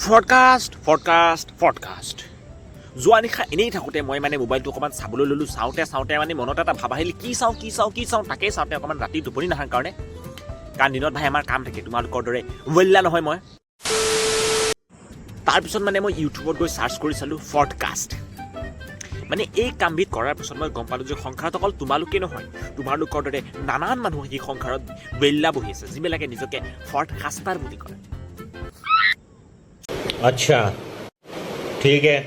ফডকাষ্ট যোৱা নিশা এনেই থাকোঁতে মই মানে মোবাইলটো অকণমান চাবলৈ ল'লোঁ চাওঁতে মানে মনত এটা ভাব আহিলে কি চাওঁ তাকেই চাওঁতে অকণমান ৰাতি টোপনি নাহাৰ কাৰণে কাৰণ দিনত ভাই আমাৰ কাম থাকে তোমালোকৰ দৰে ৱেল্লা নহয় মই তাৰপিছত মানে মই ইউটিউবত গৈ চাৰ্চ কৰি চালোঁ ফডকাষ্ট মানে এই কামবিধ কৰাৰ পিছত মই গম পালোঁ যে সংসাৰত অকল তোমালোকে নহয় তোমালোকৰ দৰে নানান মানুহ সেই সংসাৰত বেল্লা বহি আছে যিবিলাকে নিজকে ফডকাষ্টাৰ বুলি কয় अच्छा ठीक है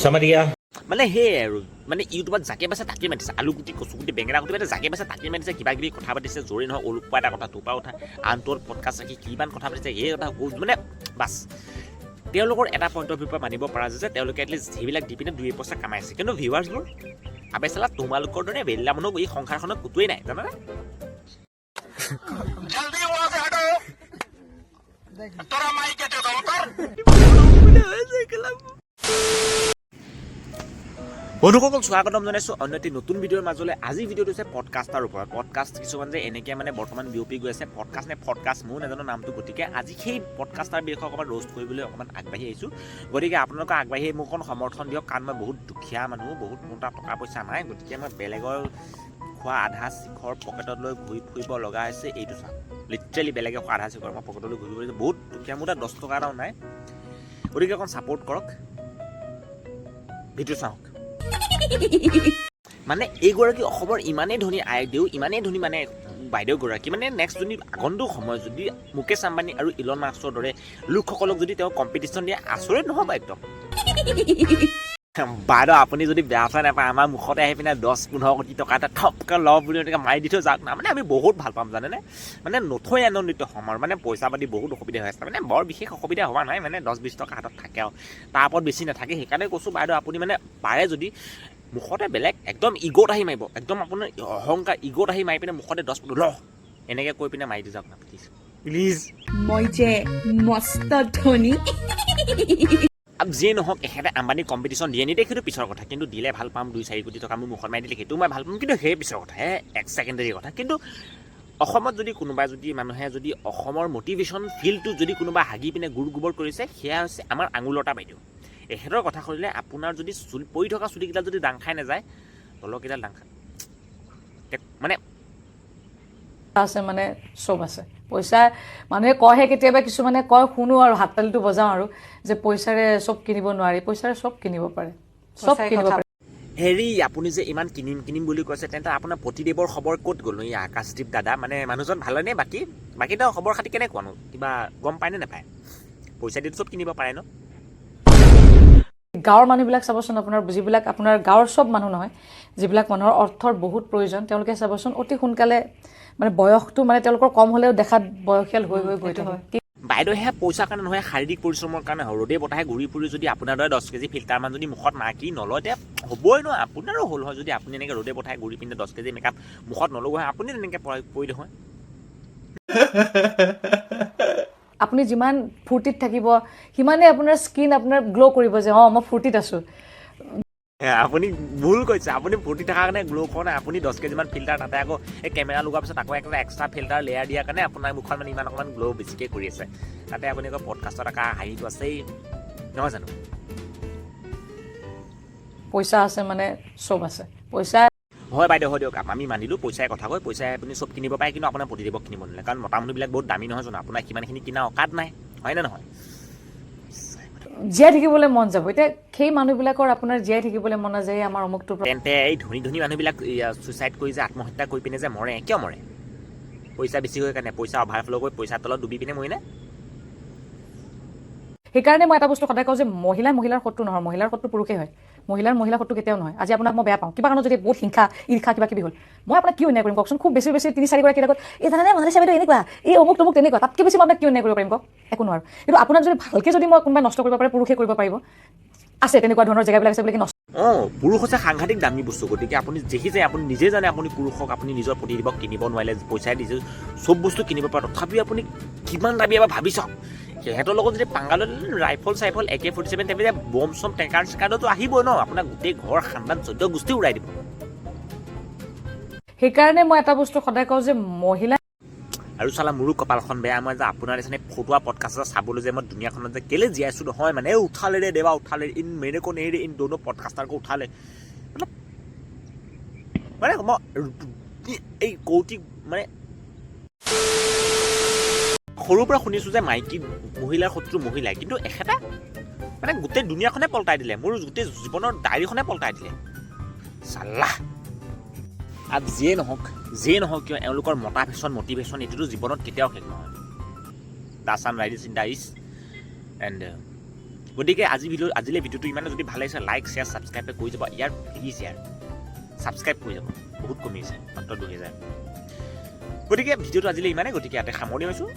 समझ गया মানে সেয়াই আৰু মানে ইউটিউবত জাকে বাছে তাকে মাতিছে আলুগুটি কচুগুটি বেঙেনা গুটি মানে জাকে বাছে তাকে মাতিছে কিবা কিবি কথা পাতিছে জোৰে নহয় অলপা এটা কথা তোপা উঠা আনটোৰ পডকাষ্ট ৰাখি কিমান কথা পাতিছে সেই কথা মানে বাছ তেওঁলোকৰ এটা পইণ্ট অফ ভিউৰ পৰা মানিব পৰা যায় যে তেওঁলোকে এটলিষ্ট সেইবিলাক দি পিনে 2 পইচা কামাইছে কিন্তু ভিউৱাৰ্ছবোৰ আবে চালা তোমালোকৰ দৰে বেল্লা মানুহ এই সংসাৰখনত ক'তোৱেই নাই জানানে বন্ধুসকল স্বাগতম জনাইছোঁ অন্য এটি নতুন ভিডিঅ'ৰ মাজলৈ আজি ভিডিঅ'টো হৈছে পডকাষ্টাৰ ওপৰত পডকাষ্ট কিছুমান যে এনেকৈ মানে বৰ্তমান বিয়পি গৈ আছে পডকাষ্ট নে ফডকাষ্ট মোৰ নাজানো নামটো গতিকে আজি সেই পডকাষ্টাৰ বিষয়ে অকণমান ৰ'ষ্ট কৰিবলৈ অকণমান আগবাঢ়ি আহিছোঁ গতিকে আপোনালোকে আগবাঢ়ি মোক অকণ সমৰ্থন দিয়ক কাৰণ মই বহুত দুখীয়া মানুহ বহুত মোৰ তাত টকা পইচা নাই গতিকে মই বেলেগৰ খোৱা আধা শিখৰ পকেটত লৈ ঘূৰি ফুৰিব লগা হৈছে এইটো চাওক লিটাৰেলি বেলেগে খোৱা আধা শিখৰ মই পকেটলৈ ঘূৰি ফুৰিছোঁ বহুত দুখীয়া মোৰ তাত 10 টকা এটাও নাই গতিকে অকণ ছাপোৰ্ট কৰক ভিডিঅ' চাওক মানে এইগৰাকী অসমৰ ইমানেই ধনী আইদেউ ইমানেই ধনী মানে বাইদেউগৰাকী মানে নেক্সট যদি আগন্তুক সময়ত যদি মুকেশ আম্বানী আৰু ইলন মাস্কৰ দৰে লোকসকলক যদি তেওঁ কম্পিটিশ্যন দিয়ে আচৰিত নহ'ব একদম বাইদেউ আপুনি যদি বেয়া চাই নাপায় আমাৰ মুখতে আহি পিনে 10-15 কোটি টকা এটা থপকৈ লওঁ বুলি এনেকৈ মাৰি দি থৈ যাওক না মানে আমি বহুত ভাল পাম জানেনে মানে নথৈ আনন্দিত হ'ম আৰু মানে পইচা পাতি বহুত অসুবিধা হৈ আছে মানে বৰ বিশেষ অসুবিধা হোৱা নাই মানে 10-20 টকা হাতত থাকে আৰু তাৰ ওপৰত বেছি নাথাকে সেইকাৰণে কৈছোঁ বাইদেউ আপুনি মানে পাৰে যদি মুখতে বেলেগ একদম ইগ'ত আহি মাৰিব একদম আপোনাৰ অহংকাৰ ইগ'ত আহি মাৰি পিনে মুখতে 10 ল এনেকৈ কৈ পিনে মাৰি দি যাওক না প্লিজ মই যে মস্ত ধনী যিয়ে নহওক এখেতে আম্বানী কম্পিটিশ্যন দিয়ে নিদিয়ে সেইটো পিছৰ কথা কিন্তু দিলে ভাল পাম 2-4 কোটি টকা মোৰ মুখত মাৰি দিলে সেইটো মই ভাল পাম কিন্তু সেই পিছৰ কথা এক ছেকেণ্ডাৰী কথা কিন্তু অসমত যদি কোনোবাই যদি মানুহে যদি অসমৰ মটিভেশ্যন ফিল্ডটো যদি কোনোবা হাগি পিনে গুৰ গোবৰ কৰিছে সেয়া হৈছে আমাৰ আঙুলতা বাইদেউ এখেতৰ কথা কৰিলে আপোনাৰ যদি পৰি থকা চুলিকেইডাল যদি দাং খাই নাযায় তলকেইডাল দাং খায় মানে আছে মানে চব আছে পইচা মানুহে কয়হে কেতিয়াবা কিছুমানে কয় শুনো আৰু হাততালিটো বজাওঁ আৰু যে পইচাৰে চব কিনিব নোৱাৰি পইচাৰে চব কিনিব পাৰে চব কিনিব পাৰে হেৰি আপুনি যে ইমান কিনিম বুলি কৈছে তেন্তে আপোনাৰ প্ৰতিদেৱৰ খবৰ ক'ত গ'ল এই আকাশদ্বীপ দাদা মানে মানুহজন ভালনে বাকীটো খবৰ খাতি কেনেকুৱানো কিবা গম পায়নে নাপায় পইচা দি চব কিনিব পাৰে ন গাঁৱৰ মানুহবিলাক চাবচোন আপোনাৰ যিবিলাক আপোনাৰ গাঁৱৰ চব মানুহ নহয় যিবিলাক মানুহৰ অৰ্থৰ বহুত প্ৰয়োজন তেওঁলোকে চাবচোন অতি সোনকালে মানে বয়সটো মানে তেওঁলোকৰ কম হ'লেও দেখাত বয়সীয়াল হৈ গৈ থাকে বাইদেউ সেয়া পইচাৰ কাৰণে নহয় শাৰীৰিক পৰিশ্ৰমৰ কাৰণে ৰ'দে বতাহে ঘূৰি ফুৰি যদি আপোনাৰ দৰে 10 কেজি ফিল্টাৰমান যদি মুখত মাকি নলয় তেতিয়া হ'বই ন আপোনাৰো হ'ল হয় যদি আপুনি এনেকৈ ৰ'দে বতাহে ঘূৰি পিনে 10 কেজি মেকআপ মুখত নলগোৱা হয় আপুনি তেনেকৈ পৰিলে হয় আপুনি যিমান ফূৰ্তিত থাকিব সিমানে আপোনাৰ স্কিন আপোনাৰ গ্ল' কৰিব যে মই ফূৰ্তিত আছোঁ আপুনি ভুল কৈছে আপুনি ফূৰ্তি থকাৰ কাৰণে গ্ল' কৰা নাই আপুনি 10 কেজিমান ফিল্টাৰ তাতে আকৌ এই কেমেৰা লগোৱাৰ পিছত আকৌ একটা এক্সট্ৰা ফিল্টাৰ লেয়াৰ দিয়াৰ কাৰণে আপোনাৰ মুখখন মানে ইমান অকণমান গ্ল' বেছিকৈ কৰি আছে তাতে আপুনি আকৌ পডকাষ্টত আকৌ হাঁহিটো আছেই নহয় জানো পইচা আছে মানে চব আছে পইচা হয় বাইদেউ হয় দিয়ক আমি মানিলোঁ পইচাই কথা কয় পইচাই আপুনি চব কিনিব পাৰে কিন্তু আপোনাৰ প্ৰতিদেৱক কিনিব নালাগে কাৰণ মতা মানুহবিলাক বহুত দামী নহয় জানো আপোনাৰ সিমানখিনি কিনা অকাত নাই হয়নে নহয় জীয়াই থাকিবলৈ মন যাব এতিয়া সেই মানুহবিলাকৰ আপোনাৰ জীয়াই থাকিবলৈ মন নাযায় আমাৰ অমুকটোৰ তেন্তে এই ধনী মানুহবিলাক ছুইচাইড কৰি যে আত্মহত্যা কৰি পিনে যে মৰে কিয় মৰে পইচা বেছি হৈ কাৰণে পইচা অভাৰফ্ল' কৰি পইচাৰ তলত ডুবি পিনে মৰিনে সেইকাৰণে মই এটা বস্তু সদায় কওঁ যে মহিলাৰ শত্ৰু নহয় মহিলাৰ শত্ৰু পুৰুষেই হয় মহিলাৰ শত্ৰু কেতিয়াও নহয় আজি আপোনাক মই বেয়া পাওঁ কিবা কাৰণত যদি বহুত হিংসা ঈৰ্ষা কিবা কিবি হ'ল মই আপোনাক কিয় অন্যায় কৰিম কওকচোন খুব বেছি 3-4 গৰাকীৰ আগত এই জানানে মনালিছা বাইদেউ এনেকুৱা এই অমুক তমুক তেনেকুৱা তাতকৈ বেছি মই আপোনাক কিয় অন্যায় কৰিব পাৰিম কওক একো নোৱাৰো কিন্তু আপোনাক যদি ভালকৈ যদি মই কোনোবাই নষ্ট কৰিব পাৰে পুৰুষে কৰিব পাৰিব আছে তেনেকুৱা ধৰণৰ জেগাবিলাক আছে বুলি নষ্ট পুৰুষ হৈছে সাংঘাতিক দামী বস্তু গতিকে আপুনি দেখিছে আপুনি নিজে জানে আপুনি পুৰুষক আপুনি নিজৰ প্ৰতিদেৱক কিনিব নোৱাৰিলে পইচাই দিছে চব বস্তু কিনিব পাৰে তথাপিও আপুনি কিমান দাবী এবাৰ ভাবি চাওক সিহঁতৰ লগত যদি পাংগালত ৰাইফল AK-47 তেতিয়া বম চম টেংকাৰ চেকাৰতো আহিবই ন আপোনাক গোটেই ঘৰ খানদান 14 গোষ্ঠী উৰাই দিব সেইকাৰণে মই এটা বস্তু সদায় কওঁ যে মহিলা আৰু চালা মোৰো কপালখন বেয়া মই যে আপোনাৰ নিচিনা ফটোৱা পডকাষ্ট এটা চাবলৈ যে মই দুনিয়াখনত যে কেলে জীয়াইছোঁ নহয় মানে উঠালে ৰে দেৱা উঠালে ইন মেৰে কো নেৰে ইন দোনো পডকাষ্টাৰ কো উঠালে মানে মই এই কৌতিক মানে সৰুৰ পৰা শুনিছোঁ যে মাইকী মহিলাৰ শত্ৰু মহিলাই কিন্তু এখেতে মানে গোটেই দুনিয়াখনে পলটাই দিলে মোৰ গোটেই জীৱনৰ ডায়েৰীখনে পলটাই দিলে চাল্লা আৰু যিয়ে নহওক কিয় এওঁলোকৰ মটিভেশ্যন এইটোতো জীৱনত কেতিয়াও শেষ নহয় দা চান ৰাইডিছ ইন দা ইষ্ট এণ্ড গতিকে আজিলৈ ভিডিঅ'টো ইমানে যদি ভাল লাগিছে লাইক শ্বেয়াৰ ছাবস্ক্ৰাইব কৰি যাব ইয়াৰ প্লিজ ইয়াৰ ছাবস্ক্ৰাইব কৰি যাব বহুত কমিছে মাত্ৰ 2000 গতিকে ভিডিঅ'টো আজিলৈ ইমানে গতিকে ইয়াতে সামৰণি হৈছোঁ